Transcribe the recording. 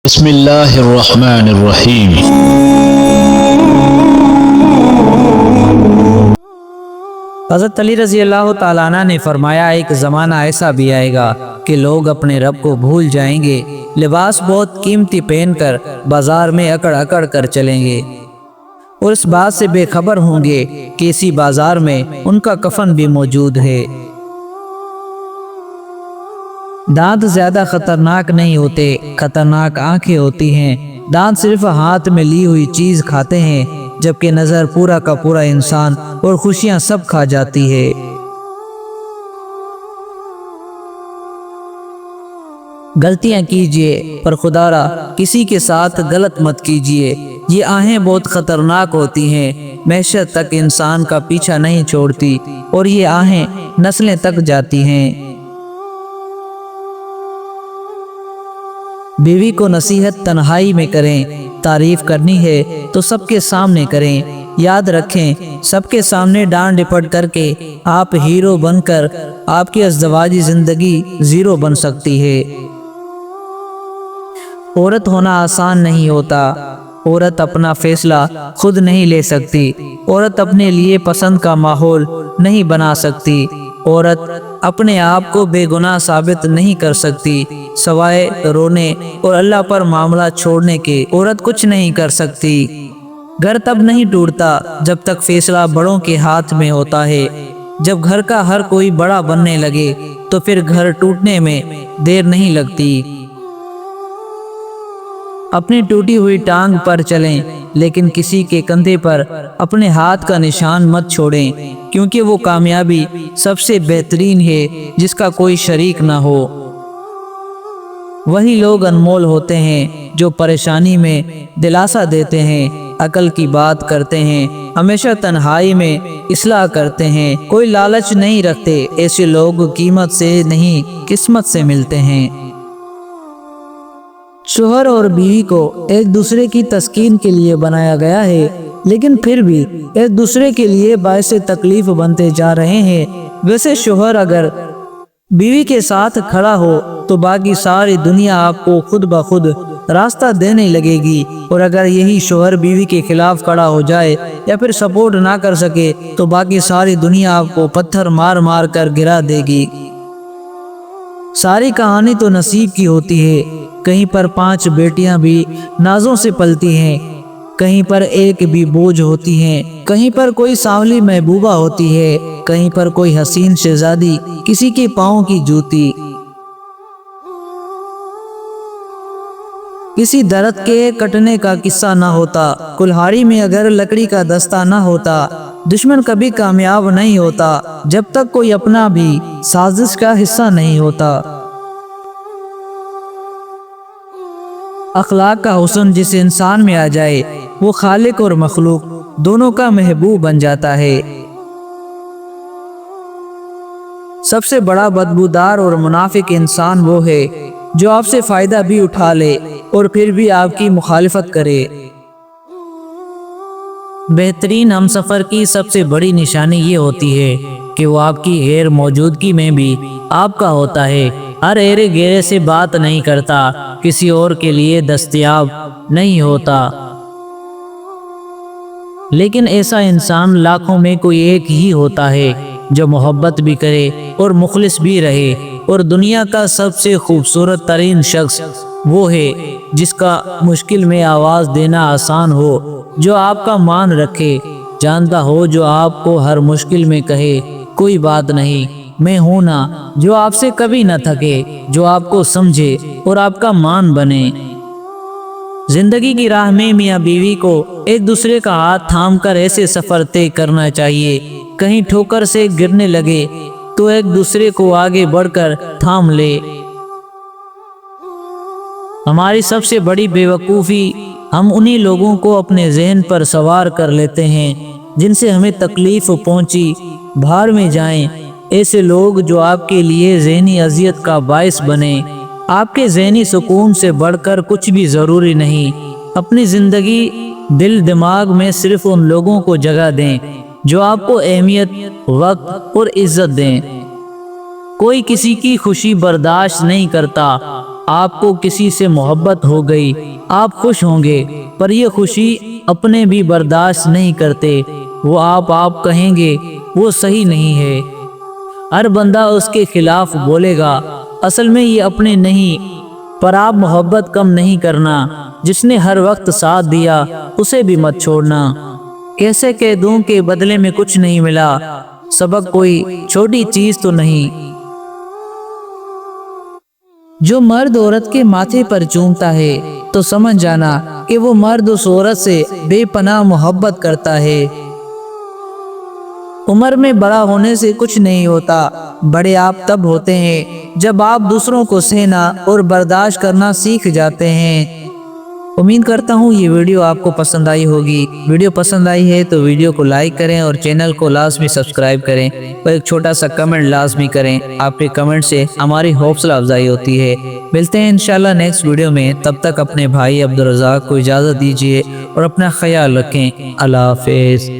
بسم اللہ الرحمن الرحیم۔ حضرت علی رضی اللہ تعالیٰ عنہ نے فرمایا، ایک زمانہ ایسا بھی آئے گا کہ لوگ اپنے رب کو بھول جائیں گے، لباس بہت قیمتی پہن کر بازار میں اکڑ اکڑ کر چلیں گے اور اس بات سے بے خبر ہوں گے کہ اسی بازار میں ان کا کفن بھی موجود ہے۔ دانت زیادہ خطرناک نہیں ہوتے، خطرناک آنکھیں ہوتی ہیں۔ دانت صرف ہاتھ میں لی ہوئی چیز کھاتے ہیں، جبکہ نظر پورا کا پورا انسان اور خوشیاں سب کھا جاتی ہے۔ غلطیاں کیجئے پر خدا را کسی کے ساتھ غلط مت کیجئے۔ یہ آہیں بہت خطرناک ہوتی ہیں، معیشت تک انسان کا پیچھا نہیں چھوڑتی اور یہ آہیں نسلیں تک جاتی ہیں۔ بیوی کو نصیحت تنہائی میں کریں، تعریف کرنی ہے تو سب کے سامنے کریں۔ یاد رکھیں، سب کے سامنے ڈانٹ ڈپٹ کر کے آپ ہیرو بن کر آپ کی ازدواجی زندگی زیرو بن سکتی ہے۔ عورت ہونا آسان نہیں ہوتا۔ عورت اپنا فیصلہ خود نہیں لے سکتی۔ عورت اپنے لیے پسند کا ماحول نہیں بنا سکتی۔ عورت اپنے آپ کو بے گناہ ثابت نہیں کر سکتی، سوائے رونے اور اللہ پر معاملہ چھوڑنے کے عورت کچھ نہیں کر سکتی۔ گھر تب نہیں ٹوٹتا جب تک فیصلہ بڑوں کے ہاتھ میں ہوتا ہے۔ جب گھر کا ہر کوئی بڑا بننے لگے تو پھر گھر ٹوٹنے میں دیر نہیں لگتی۔ اپنی ٹوٹی ہوئی ٹانگ پر چلیں، لیکن کسی کے کندھے پر اپنے ہاتھ کا نشان مت چھوڑیں، کیونکہ وہ کامیابی سب سے بہترین ہے جس کا کوئی شریک نہ ہو۔ وہی لوگ انمول ہوتے ہیں جو پریشانی میں دلاسا دیتے ہیں، عقل کی بات کرتے ہیں، ہمیشہ تنہائی میں اصلاح کرتے ہیں، کوئی لالچ نہیں رکھتے۔ ایسے لوگ قیمت سے نہیں قسمت سے ملتے ہیں۔ شوہر اور بیوی کو ایک دوسرے کی تسکین کے لیے بنایا گیا ہے، لیکن پھر بھی ایک دوسرے کے لیے باعث تکلیف بنتے جا رہے ہیں۔ ویسے شوہر اگر بیوی کے ساتھ کھڑا ہو تو باقی ساری دنیا آپ کو خود بخود راستہ دینے لگے گی، اور اگر یہی شوہر بیوی کے خلاف کھڑا ہو جائے یا پھر سپورٹ نہ کر سکے تو باقی ساری دنیا آپ کو پتھر مار مار کر گرا دے گی۔ ساری کہانی تو نصیب کی ہوتی ہے۔ کہیں پر 5 بیٹیاں بھی نازوں سے پلتی ہیں، کہیں پر ایک بھی بوجھ ہوتی ہیں، کہیں پر کوئی سانولی محبوبہ ہوتی ہے، کہیں پر کوئی حسین شہزادی کسی کے پاؤں کی جوتی۔ کسی درخت کے کٹنے کا قصہ نہ ہوتا، کلہاڑی میں اگر لکڑی کا دستہ نہ ہوتا، دشمن کبھی کامیاب نہیں ہوتا جب تک کوئی اپنا بھی سازش کا حصہ نہیں ہوتا۔ اخلاق کا حسن جس انسان میں آ جائے وہ خالق اور مخلوق دونوں کا محبوب بن جاتا ہے۔ سب سے بڑا بدبودار اور منافق انسان وہ ہے جو آپ سے فائدہ بھی اٹھا لے اور پھر بھی آپ کی مخالفت کرے۔ بہترین ہمسفر کی سب سے بڑی نشانی یہ ہوتی ہے کہ وہ آپ کی غیر موجودگی میں بھی آپ کا ہوتا ہے، ہر ایرے گیرے سے بات نہیں کرتا، کسی اور کے لیے دستیاب نہیں ہوتا۔ لیکن ایسا انسان لاکھوں میں کوئی ایک ہی ہوتا ہے جو محبت بھی کرے اور مخلص بھی رہے، اور دنیا کا سب سے خوبصورت ترین شخص وہ ہے جس کا مشکل میں آواز دینا آسان ہو، جو آپ کا مان رکھے، جانتا ہو، جو آپ کو ہر مشکل میں کہے کوئی بات نہیں، میں ہوں نا، جو آپ سے کبھی نہ تھکے، جو آپ کو سمجھے اور آپ کا مان بنے۔ زندگی کی راہ میں میاں بیوی کو ایک دوسرے کا ہاتھ تھام کر ایسے سفر طے کرنا چاہیے، کہیں ٹھوکر سے گرنے لگے تو ایک دوسرے کو آگے بڑھ کر تھام لے۔ ہماری سب سے بڑی بے وقوفی ہم انہی لوگوں کو اپنے ذہن پر سوار کر لیتے ہیں جن سے ہمیں تکلیف پہنچی، بھار میں جائیں۔ ایسے لوگ جو آپ کے لیے ذہنی اذیت کا باعث بنے۔ آپ کے ذہنی سکون سے بڑھ کر کچھ بھی ضروری نہیں۔ اپنی زندگی دل دماغ میں صرف ان لوگوں کو جگہ دیں جو آپ کو اہمیت، وقت اور عزت دیں۔ کوئی کسی کی خوشی برداشت نہیں کرتا۔ آپ کو کسی سے محبت ہو گئی، آپ خوش ہوں گے، پر یہ خوشی اپنے بھی برداشت نہیں کرتے، وہ آپ کہیں گے وہ صحیح نہیں ہے۔ ہر بندہ اس کے خلاف بولے گا، اصل میں یہ اپنے نہیں، پر آپ محبت کم نہیں کرنا، جس نے ہر وقت ساتھ دیا اسے بھی مت چھوڑنا۔ کیسے کہہ دوں کہ بدلے میں کچھ نہیں ملا، سبق کوئی چھوٹی چیز تو نہیں۔ جو مرد عورت کے ماتھے پر چومتا ہے تو سمجھ جانا کہ وہ مرد اس عورت سے بے پناہ محبت کرتا ہے۔ عمر میں بڑا ہونے سے کچھ نہیں ہوتا، بڑے آپ تب ہوتے ہیں جب آپ دوسروں کو سہنا اور برداشت کرنا سیکھ جاتے ہیں۔ امید کرتا ہوں یہ ویڈیو آپ کو پسند آئی ہوگی۔ ویڈیو پسند آئی ہے تو ویڈیو کو لائک کریں اور چینل کو لازمی سبسکرائب کریں اور ایک چھوٹا سا کمنٹ لازمی کریں، آپ کے کمنٹ سے ہماری حوصلہ افزائی ہوتی ہے۔ ملتے ہیں انشاءاللہ نیکسٹ ویڈیو میں، تب تک اپنے بھائی عبدالرزاق کو اجازت دیجیے اور اپنا خیال رکھیں۔ اللہ حافظ۔